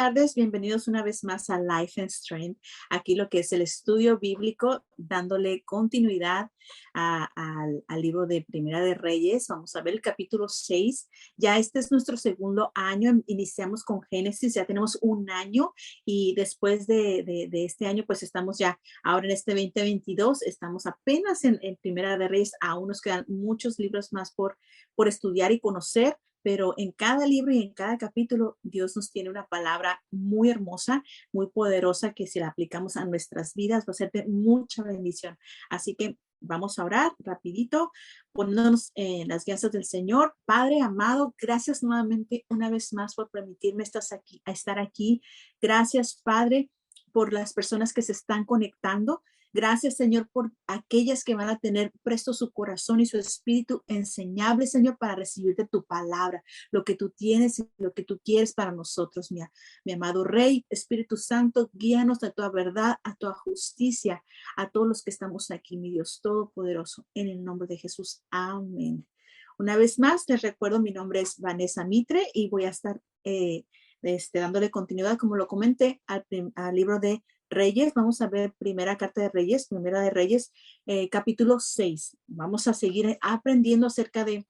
tardes, bienvenidos una vez más a Life and Strength. Aquí lo que es el estudio bíblico, dándole continuidad al libro de Primera de Reyes. Vamos a ver el capítulo 6. Ya este es nuestro segundo año. Iniciamos con Génesis, ya tenemos un año y después de este año, pues estamos ya ahora en este 2022, estamos apenas en Primera de Reyes. Aún nos quedan muchos libros más por estudiar y conocer. Pero en cada libro y en cada capítulo, Dios nos tiene una palabra muy hermosa, muy poderosa, que si la aplicamos a nuestras vidas va a ser de mucha bendición. Así que vamos a orar rapidito, poniéndonos en las guías del Señor. Padre amado, gracias nuevamente una vez más por permitirme estar aquí. Gracias, Padre, por las personas que se están conectando. Gracias, Señor, por aquellas que van a tener presto su corazón y su espíritu enseñable, Señor, para recibir de tu palabra, lo que tú tienes y lo que tú quieres para nosotros, mi amado Rey, Espíritu Santo, guíanos a tu verdad, a tu justicia, a todos los que estamos aquí, mi Dios Todopoderoso, en el nombre de Jesús. Amén. Una vez más, les recuerdo, mi nombre es Vanessa Mitre y voy a estar dándole continuidad, como lo comenté, al libro de Reyes. Vamos a ver primera de Reyes, capítulo 6. Vamos a seguir aprendiendo acerca de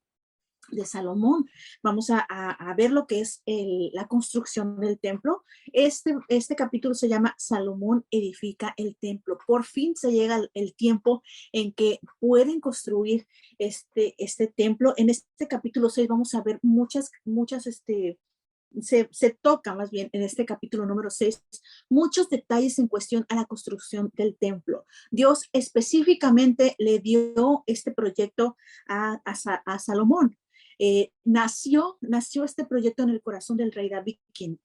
Salomón. Vamos a ver lo que es la construcción del templo. Este capítulo se llama Salomón edifica el templo. Por fin se llega el tiempo en que pueden construir este templo. En este capítulo 6 vamos a ver muchas se toca más bien en este capítulo número 6 muchos detalles en cuestión a la construcción del templo. Dios específicamente le dio este proyecto a Salomón. Nació este proyecto en el corazón del rey David, quien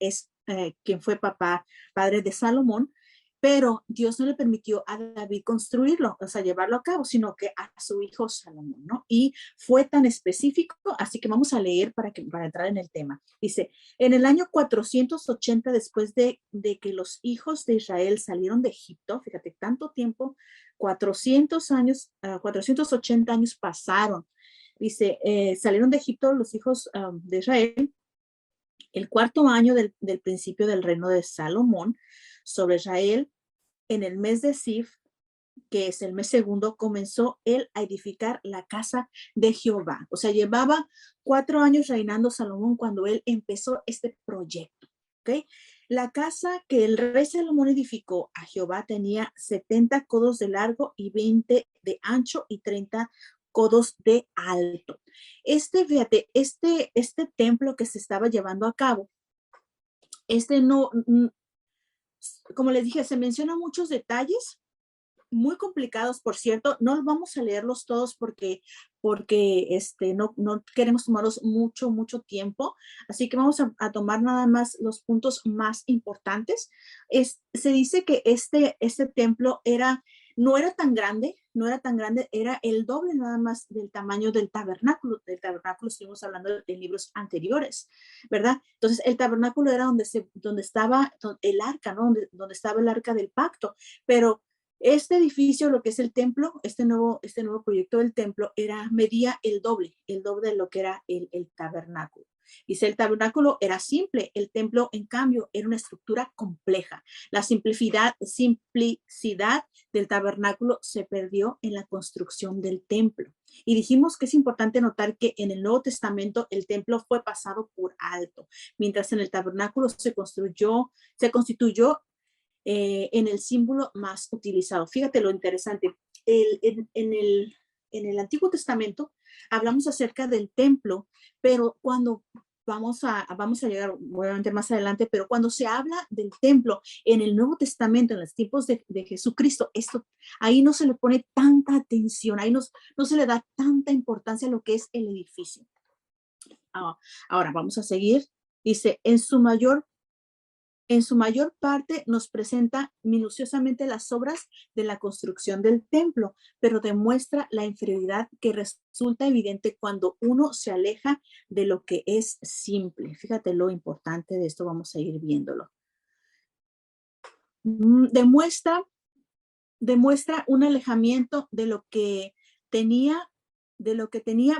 fue padre de Salomón, pero Dios no le permitió a David construirlo, o sea, llevarlo a cabo, sino que a su hijo Salomón, ¿no? Y fue tan específico, así que vamos a leer para entrar en el tema. Dice, en el año 480 después de que los hijos de Israel salieron de Egipto, fíjate, tanto tiempo, 480 años pasaron. Dice, salieron de Egipto los hijos de Israel, el cuarto año del principio del reino de Salomón sobre Israel, en el mes de Sif, que es el mes segundo, comenzó él a edificar la casa de Jehová. O sea, llevaba 4 años reinando Salomón cuando él empezó este proyecto. ¿Ok? La casa que el rey Salomón edificó a Jehová tenía 70 codos de largo y 20 de ancho y 30 codos de alto. Fíjate, este templo que se estaba llevando a cabo, no, como les dije, se mencionan muchos detalles muy complicados, por cierto. No vamos a leerlos todos porque no queremos tomarlos mucho tiempo. Así que vamos a tomar nada más los puntos más importantes. Se dice que este templo no era tan grande, era el doble nada más del tamaño del tabernáculo. Del tabernáculo estuvimos hablando en libros anteriores, ¿verdad? Entonces, el tabernáculo era donde estaba el arca, ¿no? Donde estaba el arca del pacto, pero este edificio, lo que es el templo, este nuevo proyecto del templo, medía el doble de lo que era el tabernáculo. Dice, el tabernáculo era simple, el templo, en cambio, era una estructura compleja. La simplicidad del tabernáculo se perdió en la construcción del templo. Y dijimos que es importante notar que en el Nuevo Testamento el templo fue pasado por alto, mientras en el tabernáculo se constituyó en el símbolo más utilizado. Fíjate lo interesante. En el Antiguo Testamento hablamos acerca del templo, pero cuando vamos a llegar obviamente más adelante, pero cuando se habla del templo en el Nuevo Testamento, en los tiempos de Jesucristo, ahí no se le pone tanta atención, ahí no se le da tanta importancia a lo que es el edificio. Ahora vamos a seguir. Dice, en su mayor parte nos presenta minuciosamente las obras de la construcción del templo, pero demuestra la inferioridad que resulta evidente cuando uno se aleja de lo que es simple. Fíjate lo importante de esto, vamos a ir viéndolo. Demuestra un alejamiento de lo que tenía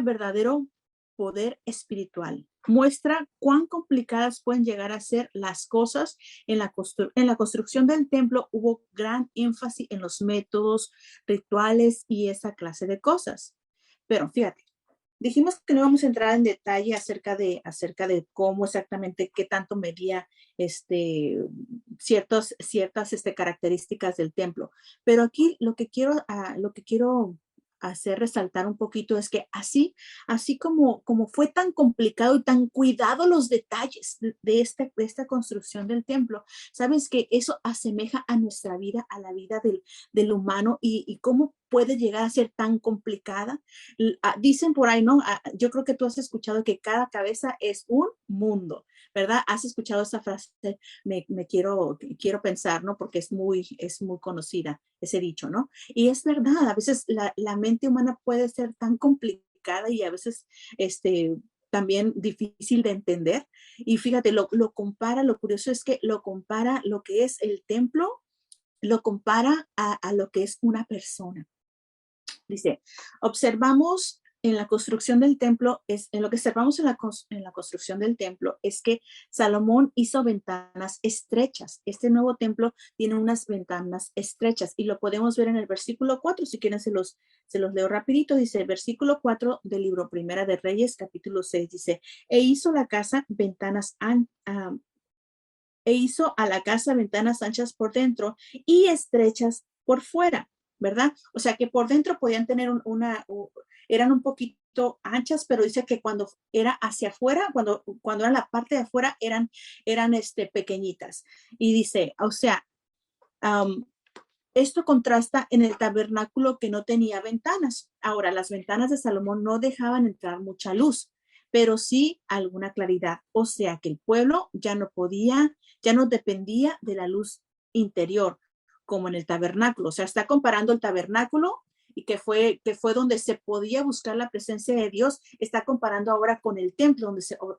verdadero poder espiritual. Muestra cuán complicadas pueden llegar a ser las cosas. En la construcción del templo hubo gran énfasis en los métodos, rituales y esa clase de cosas. Pero fíjate, dijimos que no vamos a entrar en detalle acerca de cómo exactamente, qué tanto medía ciertas características del templo. Pero aquí lo que quiero hacer resaltar un poquito es que así como fue tan complicado y tan cuidado los detalles de esta construcción del templo, sabes que eso asemeja a nuestra vida, a la vida del humano y cómo puede llegar a ser tan complicada. Dicen por ahí, ¿no? Yo creo que tú has escuchado que cada cabeza es un mundo, ¿verdad? Has escuchado esa frase, quiero pensar, ¿no? Porque es muy conocida ese dicho, ¿no? Y es verdad, a veces la mente humana puede ser tan complicada y a veces también difícil de entender. Y fíjate, lo compara, lo curioso es que lo compara lo que es el templo, lo compara a lo que es una persona. Dice, observamos en la construcción del templo, en lo que observamos en la construcción del templo es que Salomón hizo ventanas estrechas. Este nuevo templo tiene unas ventanas estrechas y lo podemos ver en el versículo 4. Si quieren, se los leo rapidito. Dice, versículo 4 del libro Primera de Reyes, capítulo 6, dice, e hizo la casa ventanas e hizo a la casa ventanas anchas por dentro y estrechas por fuera, ¿verdad? O sea que por dentro podían tener eran un poquito anchas, pero dice que cuando era hacia afuera, cuando era la parte de afuera, eran pequeñitas. Y dice, o sea, um, esto contrasta en el tabernáculo que no tenía ventanas. Ahora, las ventanas de Salomón no dejaban entrar mucha luz, pero sí alguna claridad. O sea que el pueblo ya no dependía de la luz interior, como en el tabernáculo. O sea, está comparando el tabernáculo y que fue donde se podía buscar la presencia de Dios, está comparando ahora con el templo,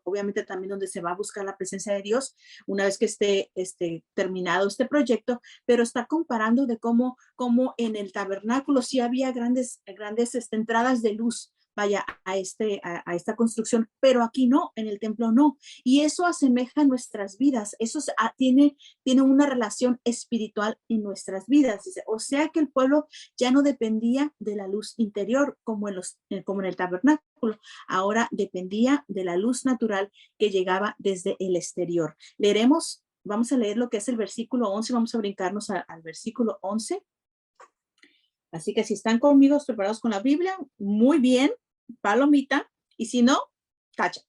obviamente también donde se va a buscar la presencia de Dios una vez que esté terminado este proyecto, pero está comparando de cómo en el tabernáculo sí había grandes entradas de luz, vaya, a esta construcción, pero aquí no, en el templo no. Y eso asemeja nuestras vidas, tiene una relación espiritual en nuestras vidas. O sea que el pueblo ya no dependía de la luz interior como en el tabernáculo, ahora dependía de la luz natural que llegaba desde el exterior. Vamos a leer lo que es el versículo 11, vamos a brincarnos al versículo 11. Así que si están conmigo preparados con la Biblia, muy bien, palomita, y si no, tacha.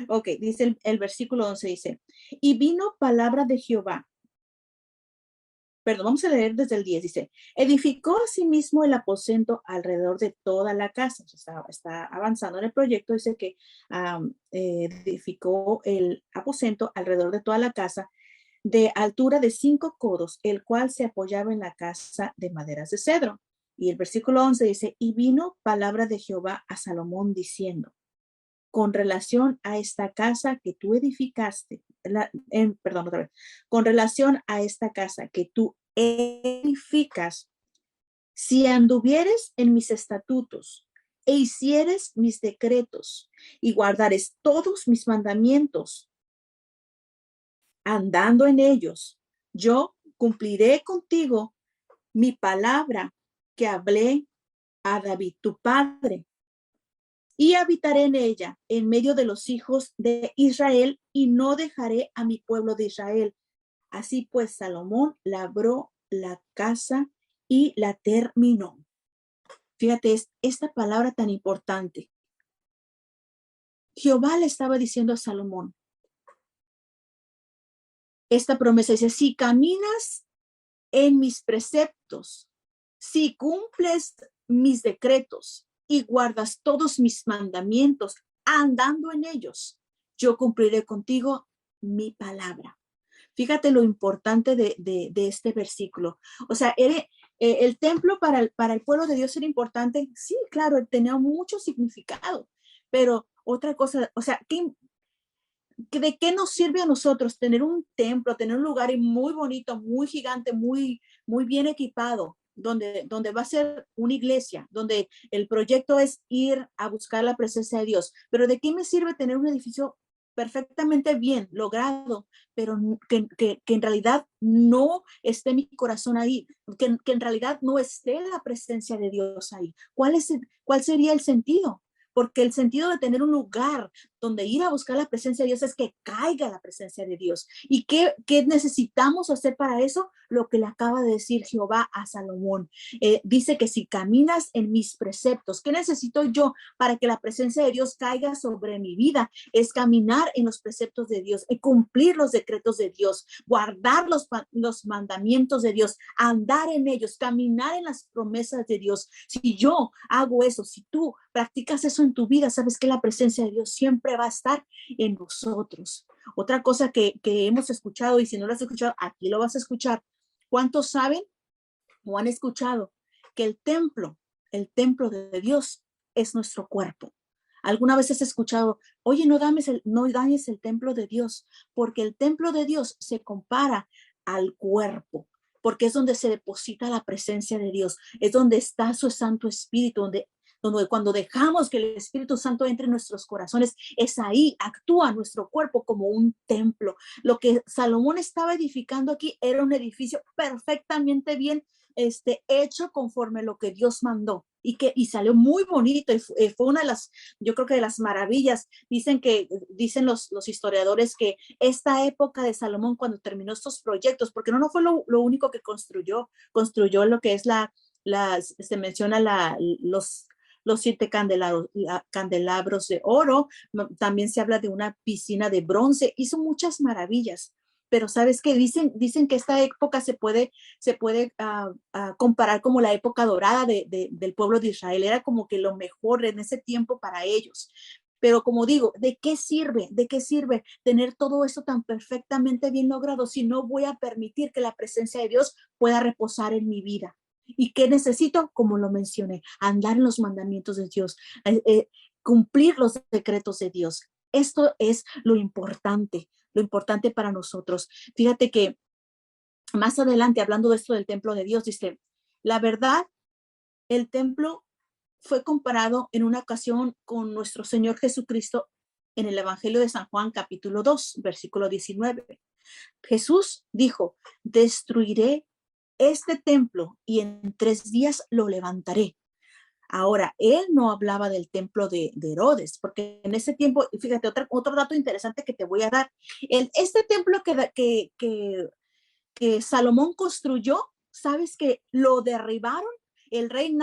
Ok, dice el versículo 11, dice, y vino palabra de Jehová. Perdón, vamos a leer desde el 10, dice, edificó asimismo el aposento alrededor de toda la casa. Está avanzando en el proyecto, dice que edificó el aposento alrededor de toda la casa de altura de 5 codos, el cual se apoyaba en la casa de maderas de cedro. Y el versículo 11 dice, y vino palabra de Jehová a Salomón diciendo, con relación a esta casa que tú edificaste, perdón, otra vez, con relación a esta casa que tú edificas, si anduvieres en mis estatutos e hicieres mis decretos y guardares todos mis mandamientos, andando en ellos, yo cumpliré contigo mi palabra que hablé a David, tu padre, y habitaré en ella, en medio de los hijos de Israel, y no dejaré a mi pueblo de Israel. Así pues, Salomón labró la casa y la terminó. Fíjate, es esta palabra tan importante. Jehová le estaba diciendo a Salomón esta promesa, dice, si caminas en mis preceptos, si cumples mis decretos y guardas todos mis mandamientos, andando en ellos, yo cumpliré contigo mi palabra. Fíjate lo importante de este versículo. O sea, el templo para el pueblo de Dios era importante. Sí, claro, tenía mucho significado. Pero otra cosa, o sea, ¿de qué nos sirve a nosotros tener un templo, tener un lugar muy bonito, muy gigante, muy bien equipado? donde va a ser una iglesia, donde el proyecto es ir a buscar la presencia de Dios. Pero ¿de qué me sirve tener un edificio perfectamente bien logrado, pero que en realidad no esté mi corazón ahí, que en realidad no esté la presencia de Dios ahí? ¿Cuál sería el sentido? Porque el sentido de tener un lugar donde ir a buscar la presencia de Dios es que caiga la presencia de Dios. ¿Y qué necesitamos hacer para eso? Lo que le acaba de decir Jehová a Salomón. Dice que si caminas en mis preceptos, ¿qué necesito yo para que la presencia de Dios caiga sobre mi vida? Es caminar en los preceptos de Dios, cumplir los decretos de Dios, guardar los mandamientos de Dios, andar en ellos, caminar en las promesas de Dios. Si yo hago eso, si tú practicas eso en tu vida, sabes que la presencia de Dios siempre va a estar en nosotros. Otra cosa que hemos escuchado, y si no lo has escuchado, aquí lo vas a escuchar. ¿Cuántos saben o han escuchado que el templo de Dios es nuestro cuerpo? ¿Alguna vez has escuchado, oye, no dañes el templo de Dios? Porque el templo de Dios se compara al cuerpo, porque es donde se deposita la presencia de Dios, es donde está su Santo Espíritu, donde cuando dejamos que el Espíritu Santo entre en nuestros corazones, es ahí, actúa nuestro cuerpo como un templo. Lo que Salomón estaba edificando aquí era un edificio perfectamente bien hecho conforme lo que Dios mandó, y salió muy bonito, y fue una de las, yo creo que de las maravillas. Dicen los historiadores que esta época de Salomón, cuando terminó estos proyectos, porque no fue lo único que construyó lo que es se menciona los 7 candelabros de oro. También se habla de una piscina de bronce. Hizo muchas maravillas. Pero ¿sabes qué? Dicen que esta época se puede comparar como la época dorada del pueblo de Israel. Era como que lo mejor en ese tiempo para ellos. Pero como digo, ¿de qué sirve? ¿De qué sirve tener todo eso tan perfectamente bien logrado si no voy a permitir que la presencia de Dios pueda reposar en mi vida? ¿Y qué necesito? Como lo mencioné, andar en los mandamientos de Dios, cumplir los decretos de Dios. Esto es lo importante para nosotros. Fíjate que más adelante, hablando de esto del templo de Dios, dice, la verdad, el templo fue comparado en una ocasión con nuestro Señor Jesucristo en el Evangelio de San Juan, capítulo 2, versículo 19. Jesús dijo, destruiré este templo y en 3 días lo levantaré. Ahora, él no hablaba del templo de Herodes, porque en ese tiempo, fíjate, otro dato interesante que te voy a dar, este templo que Salomón construyó, ¿sabes que lo derribaron? El rey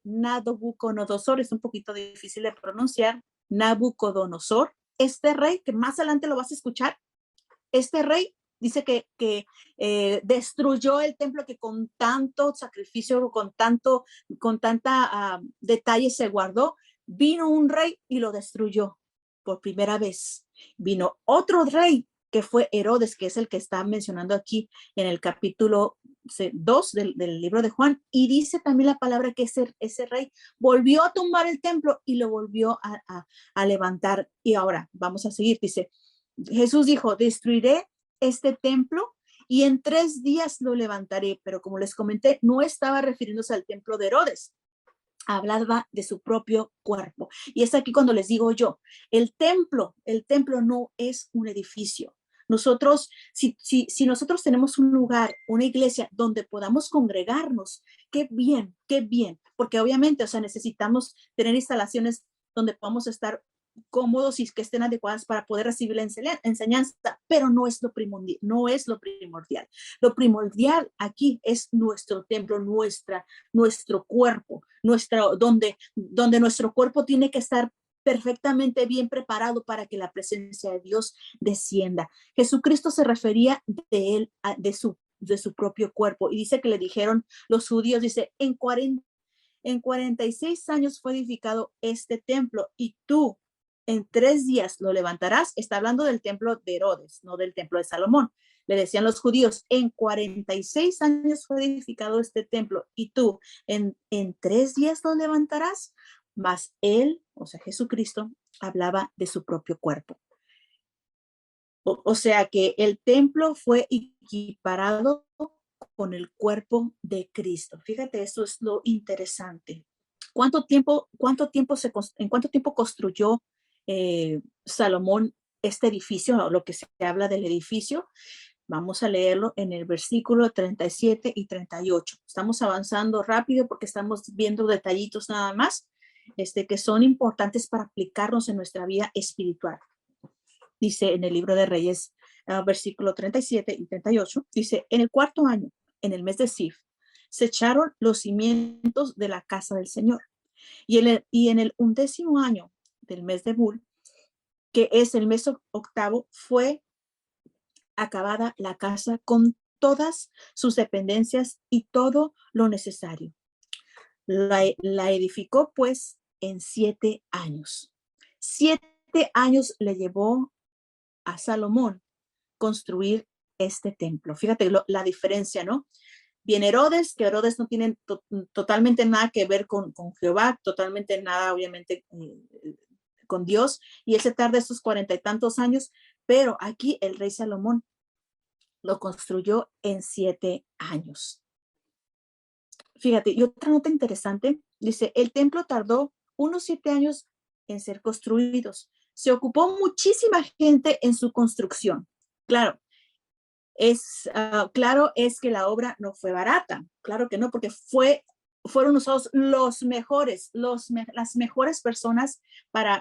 Nabucodonosor, es un poquito difícil de pronunciar, Nabucodonosor, este rey, que más adelante lo vas a escuchar, este rey dice que destruyó el templo que con tanto sacrificio, con tanta detalle se guardó. Vino un rey y lo destruyó por primera vez. Vino otro rey que fue Herodes, que es el que está mencionando aquí en el capítulo 2 del libro de Juan, y dice también la palabra que ese rey volvió a tumbar el templo y lo volvió a levantar. Y ahora vamos a seguir, dice, Jesús dijo, destruiré este templo y en 3 días lo levantaré. Pero como les comenté, no estaba refiriéndose al templo de Herodes, hablaba de su propio cuerpo. Y es aquí cuando les digo yo, el templo no es un edificio. Nosotros, si nosotros tenemos un lugar, una iglesia donde podamos congregarnos, qué bien, porque obviamente, o sea, necesitamos tener instalaciones donde podamos estar cómodos y que estén adecuadas para poder recibir la enseñanza, pero no es lo primordial, no es lo primordial. Lo primordial aquí es nuestro templo, nuestro cuerpo, donde nuestro cuerpo tiene que estar perfectamente bien preparado para que la presencia de Dios descienda. Jesucristo se refería de su propio cuerpo, y dice que le dijeron los judíos, dice, en 46 años fue edificado este templo y tú en 3 días lo levantarás. Está hablando del templo de Herodes, no del templo de Salomón. Le decían los judíos, en 46 años fue edificado este templo y tú en 3 días lo levantarás. Mas él, o sea, Jesucristo, hablaba de su propio cuerpo. O sea que el templo fue equiparado con el cuerpo de Cristo. Fíjate, eso es lo interesante. ¿En cuánto tiempo construyó Salomón este edificio, o lo que se habla del edificio? Vamos a leerlo en el versículo 37 y 38. Estamos avanzando rápido porque estamos viendo detallitos nada más, que son importantes para aplicarnos en nuestra vida espiritual. Dice en el libro de Reyes, versículo 37 y 38, dice, en el cuarto año, en el mes de Sif, se echaron los cimientos de la casa del Señor. Y en el 11º año del mes de Bul, que es el mes octavo, fue acabada la casa con todas sus dependencias y todo lo necesario. La edificó pues en 7 años. 7 años le llevó a Salomón construir este templo. Fíjate la diferencia, ¿no? Viene Herodes, que Herodes no tiene totalmente nada que ver con Jehová, totalmente nada, obviamente, con Dios, y él se tarda estos 40 y tantos años, pero aquí el rey Salomón lo construyó en 7 años. Fíjate, y otra nota interesante, dice, el templo tardó unos 7 años en ser construidos. Se ocupó muchísima gente en su construcción. Claro, claro es que la obra no fue barata, claro que no, porque fueron usados los mejores, las mejores personas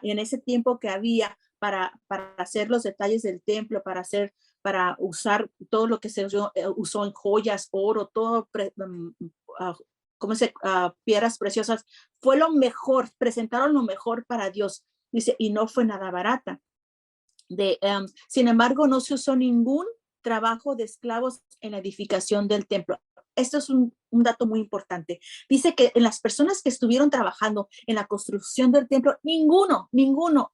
en ese tiempo que había para hacer los detalles del templo, para usar todo lo que se usó en joyas, oro, todo, piedras preciosas. Fue lo mejor, presentaron lo mejor para Dios. Dice, y no fue nada barata. Sin embargo, no se usó ningún trabajo de esclavos en la edificación del templo. Esto es un dato muy importante. Dice que en las personas que estuvieron trabajando en la construcción del templo, ninguno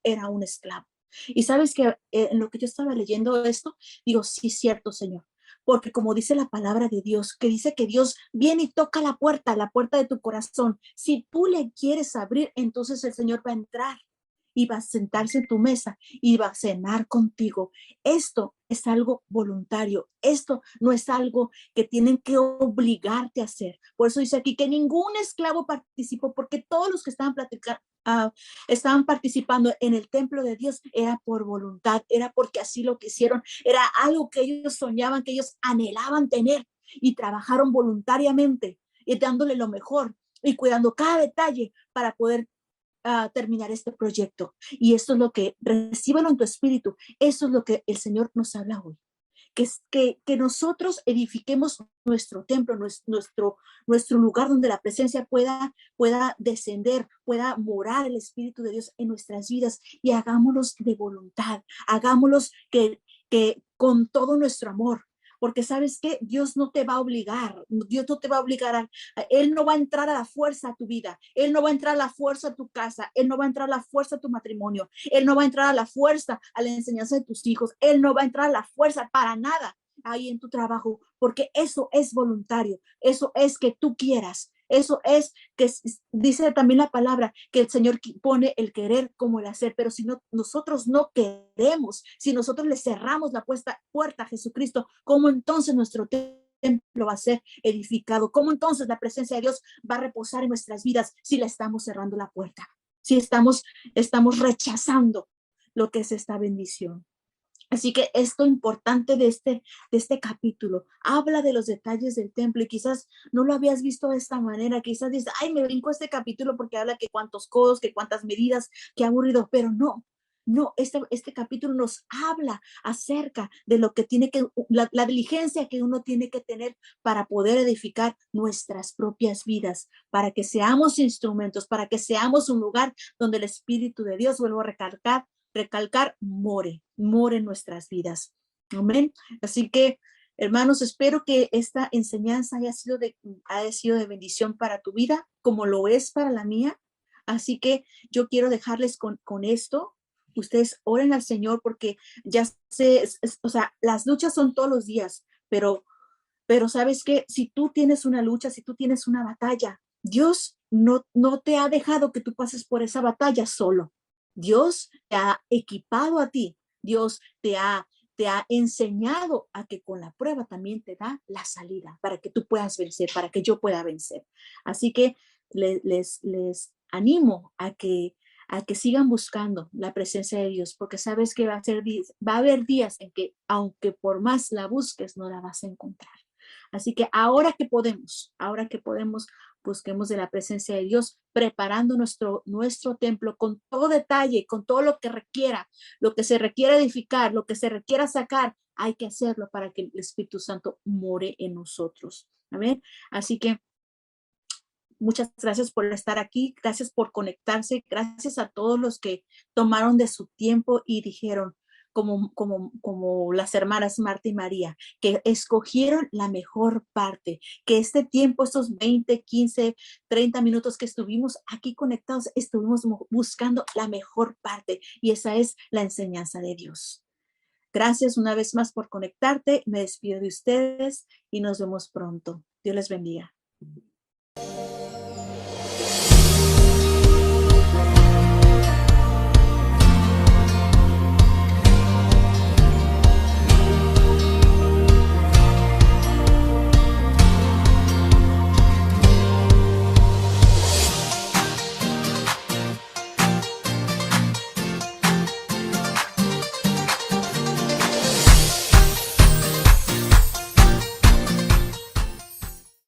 era un esclavo. Y sabes que en lo que yo estaba leyendo esto, digo, sí, cierto, Señor. Porque como dice la palabra de Dios, que dice que Dios viene y toca la puerta de tu corazón. Si tú le quieres abrir, entonces el Señor va a entrar y va a sentarse en tu mesa y va a cenar contigo. Esto es algo voluntario. Esto no es algo que tienen que obligarte a hacer. Por eso dice aquí que ningún esclavo participó, porque todos los que estaban participando en el templo de Dios era por voluntad, era porque así lo quisieron, era algo que ellos soñaban, que ellos anhelaban tener, y trabajaron voluntariamente y dándole lo mejor y cuidando cada detalle para poder terminar este proyecto. Y esto es lo que, recíbelo en tu espíritu, eso es lo que el Señor nos habla hoy. Que nosotros edifiquemos nuestro templo, nuestro lugar donde la presencia pueda descender, pueda morar el Espíritu de Dios en nuestras vidas, y hagámoslos de voluntad, hagámoslos que con todo nuestro amor. Porque sabes que Dios no te va a obligar, Dios no te va a obligar, Él no va a entrar a la fuerza a tu vida, Él no va a entrar a la fuerza a tu casa, Él no va a entrar a la fuerza a tu matrimonio, Él no va a entrar a la fuerza a la enseñanza de tus hijos, Él no va a entrar a la fuerza para nada ahí en tu trabajo, porque eso es voluntario, eso es que tú quieras. Eso es que dice también la palabra que el Señor pone el querer como el hacer, pero si nosotros no queremos, si nosotros le cerramos la puerta a Jesucristo, ¿cómo entonces nuestro templo va a ser edificado? ¿Cómo entonces la presencia de Dios va a reposar en nuestras vidas si le estamos cerrando la puerta? Si estamos rechazando lo que es esta bendición. Así que esto importante de este capítulo, habla de los detalles del templo, y quizás no lo habías visto de esta manera, quizás dices, ay, me brinco este capítulo porque habla que cuántos codos, que cuántas medidas, que aburrido, pero no, este capítulo nos habla acerca de lo que tiene que, la diligencia que uno tiene que tener para poder edificar nuestras propias vidas, para que seamos instrumentos, para que seamos un lugar donde el Espíritu de Dios, vuelvo a recalcar, more en nuestras vidas. Amén. Así que, hermanos, espero que esta enseñanza haya sido de bendición para tu vida, como lo es para la mía. Así que yo quiero dejarles con esto. Ustedes oren al Señor, porque ya sé, o sea, las luchas son todos los días, pero sabes que si tú tienes una lucha, si tú tienes una batalla, Dios no te ha dejado que tú pases por esa batalla solo. Dios te ha equipado a ti. Dios te te ha enseñado a que con la prueba también te da la salida para que tú puedas vencer, para que yo pueda vencer. Así que les animo a que sigan buscando la presencia de Dios, porque sabes que va a haber días en que, aunque por más la busques, no la vas a encontrar. Así que ahora que podemos, busquemos de la presencia de Dios, preparando nuestro templo con todo detalle, con todo lo que se requiere edificar, lo que se requiera sacar, hay que hacerlo para que el Espíritu Santo more en nosotros. Amén. Así que muchas gracias por estar aquí, gracias por conectarse, gracias a todos los que tomaron de su tiempo y dijeron, como las hermanas Marta y María, que escogieron la mejor parte, que este tiempo, estos 20, 15, 30 minutos que estuvimos aquí conectados, estuvimos buscando la mejor parte y esa es la enseñanza de Dios. Gracias una vez más por conectarte, me despido de ustedes y nos vemos pronto. Dios les bendiga.